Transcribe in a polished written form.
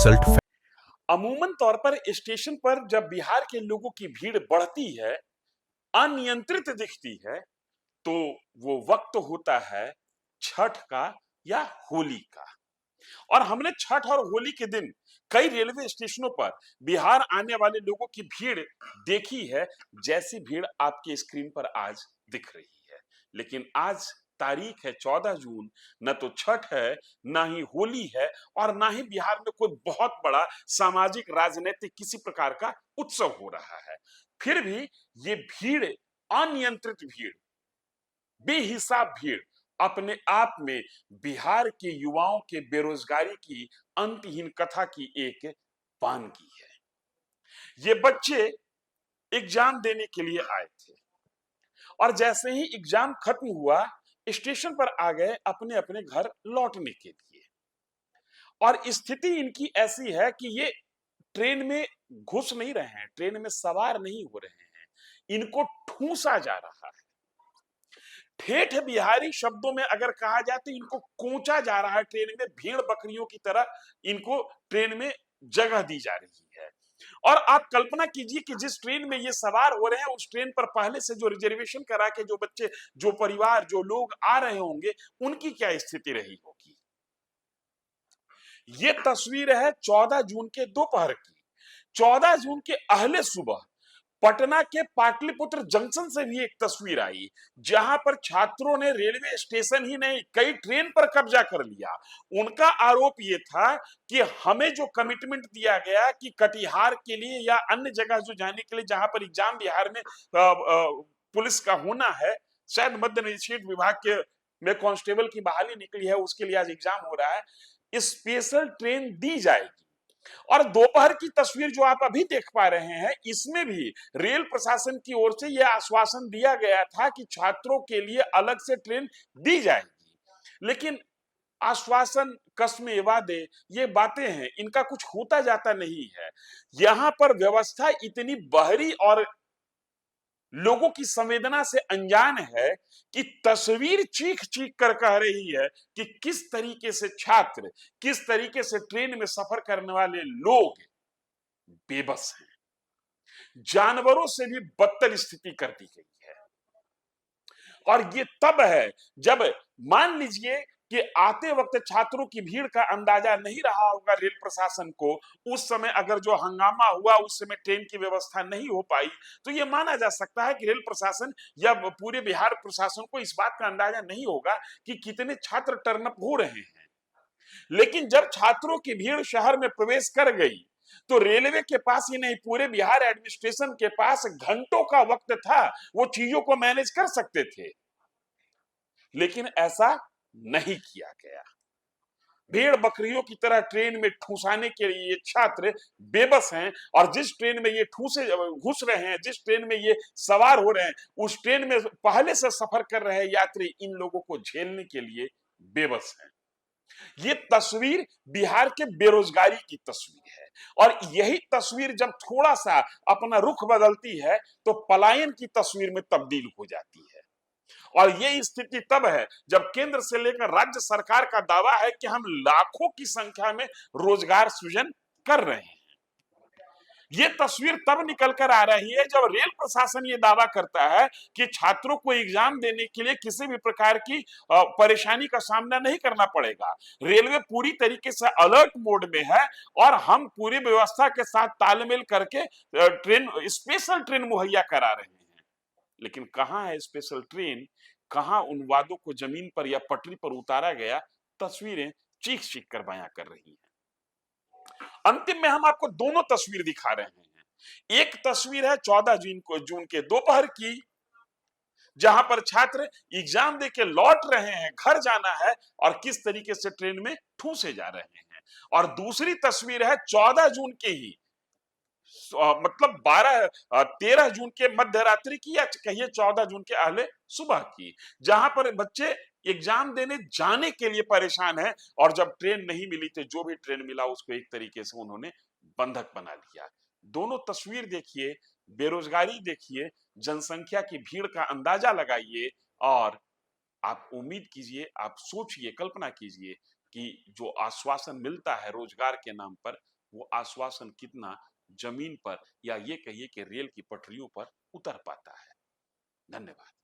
Result. अमूमन तौर पर स्टेशन पर जब बिहार के लोगों की भीड़ बढ़ती है, अनियंत्रित दिखती है, तो वो वक्त होता है छठ का या होली का। और हमने छठ और होली के दिन कई रेलवे स्टेशनों पर बिहार आने वाले लोगों की भीड़ देखी है, जैसी भीड़ आपके स्क्रीन पर आज दिख रही है। लेकिन आज तारीख है 14 जून, न तो छठ है, ना ही होली है, और ना ही बिहार में कोई बहुत बड़ा सामाजिक राजनीतिक किसी प्रकार का उत्सव हो रहा है। फिर भी ये भीड़, अनियंत्रित भीड़, बेहिसाब भीड़ अपने आप में बिहार के युवाओं के बेरोजगारी की अंतहीन कथा की एक वानगी है। ये बच्चे एग्जाम देने के लिए आए थे और जैसे ही एग्जाम खत्म हुआ, स्टेशन पर आ गए अपने अपने घर लौटने के लिए। और स्थिति इनकी ऐसी है कि ये ट्रेन में घुस नहीं रहे हैं, ट्रेन में सवार नहीं हो रहे हैं, इनको ठूंसा जा रहा है। ठेठ बिहारी शब्दों में अगर कहा जाए तो इनको कोंचा जा रहा है ट्रेन में, भेड़ बकरियों की तरह इनको ट्रेन में जगह दी जा रही है। और आप कल्पना कीजिए कि जिस ट्रेन में ये सवार हो रहे हैं, उस ट्रेन पर पहले से जो रिजर्वेशन करा के जो बच्चे, जो परिवार, जो लोग आ रहे होंगे, उनकी क्या स्थिति रही होगी। ये तस्वीर है 14 जून के दोपहर की। 14 जून के अहले सुबह पटना के पाटलिपुत्र जंक्शन से भी एक तस्वीर आई, जहां पर छात्रों ने रेलवे स्टेशन ही नहीं, कई ट्रेन पर कब्जा कर लिया। उनका आरोप यह था कि हमें जो कमिटमेंट दिया गया कि कटिहार के लिए या अन्य जगह जो जाने के लिए, जहां पर एग्जाम बिहार में पुलिस का होना है, शायद मध्य मजिस्ट्रेट विभाग के में कांस्टेबल की बहाली निकली है, उसके लिए आज एग्जाम हो रहा है, स्पेशल ट्रेन दी जाएगी। और दोपहर की तस्वीर जो आप अभी देख पा रहे हैं, इसमें भी रेल प्रशासन की ओर से यह आश्वासन दिया गया था कि छात्रों के लिए अलग से ट्रेन दी जाएगी। लेकिन आश्वासन, कस्में, वादे, ये बातें हैं, इनका कुछ होता जाता नहीं है। यहां पर व्यवस्था इतनी बहरी और लोगों की संवेदना से अनजान है कि तस्वीर चीख चीख कर कह रही है कि किस तरीके से छात्र, किस तरीके से ट्रेन में सफर करने वाले लोग बेबस हैं। जानवरों से भी बदतर स्थिति कर दी गई है। और ये तब है जब मान लीजिए कि आते वक्त छात्रों की भीड़ का अंदाजा नहीं रहा होगा रेल प्रशासन को, उस समय अगर जो हंगामा हुआ, उस समय ट्रेन की व्यवस्था नहीं हो पाई, तो यह माना जा सकता है कि रेल प्रशासन या पूरे बिहार प्रशासन को इस बात का अंदाजा नहीं होगा कि कितने छात्र टर्नअप हो रहे हैं। लेकिन जब छात्रों की भीड़ शहर में प्रवेश कर गई, तो रेलवे के पास ही नहीं, पूरे बिहार एडमिनिस्ट्रेशन के पास घंटों का वक्त था, वो चीजों को मैनेज कर सकते थे। लेकिन ऐसा नहीं किया गया। भेड़ बकरियों की तरह ट्रेन में ठूसाने के लिए ये छात्र बेबस हैं, और जिस ट्रेन में ये ठूसे घुस रहे हैं, जिस ट्रेन में ये सवार हो रहे हैं, उस ट्रेन में पहले से सफर कर रहे यात्री इन लोगों को झेलने के लिए बेबस हैं। ये तस्वीर बिहार के बेरोजगारी की तस्वीर है, और यही तस्वीर जब थोड़ा सा अपना रुख बदलती है, तो पलायन की तस्वीर में तब्दील हो जाती है। और ये स्थिति तब है जब केंद्र से लेकर राज्य सरकार का दावा है कि हम लाखों की संख्या में रोजगार सृजन कर रहे हैं। ये तस्वीर तब निकल कर आ रही है जब रेल प्रशासन ये दावा करता है कि छात्रों को एग्जाम देने के लिए किसी भी प्रकार की परेशानी का सामना नहीं करना पड़ेगा। रेलवे पूरी तरीके से अलर्ट मोड में है, और हम पूरी व्यवस्था के साथ तालमेल करके ट्रेन, स्पेशल ट्रेन मुहैया करा रहे हैं। लेकिन कहां है स्पेशल ट्रेन, कहां उन वादों को जमीन पर या पटरी पर उतारा गया, तस्वीरें चीख चीख कर बयां कर रही हैं। अंतिम में हम आपको दोनों तस्वीर दिखा रहे हैं। एक तस्वीर है 14 जून के दोपहर की, जहां पर छात्र एग्जाम दे के लौट रहे हैं, घर जाना है, और किस तरीके से ट्रेन में ठूसे जा रहे हैं। और दूसरी तस्वीर है 14 जून के ही, मतलब 13 जून के मध्य रात्रि की, या कहिए 14 जून के अहले सुबह की, जहां पर बच्चे एग्जाम देने जाने के लिए परेशान हैं, और जब ट्रेन नहीं मिली तो जो भी ट्रेन मिला उसको एक तरीके से उन्होंने बंधक बना लिया। दोनों तस्वीर देखिए, बेरोजगारी देखिए, जनसंख्या की भीड़ का अंदाजा लगाइए, और आप उम्मीद कीजिए, आप सोचिए, कल्पना कीजिए कि जो आश्वासन मिलता है रोजगार के नाम पर, वो आश्वासन कितना जमीन पर या ये कहिए कि रेल की पटरियों पर उतर पाता है। धन्यवाद।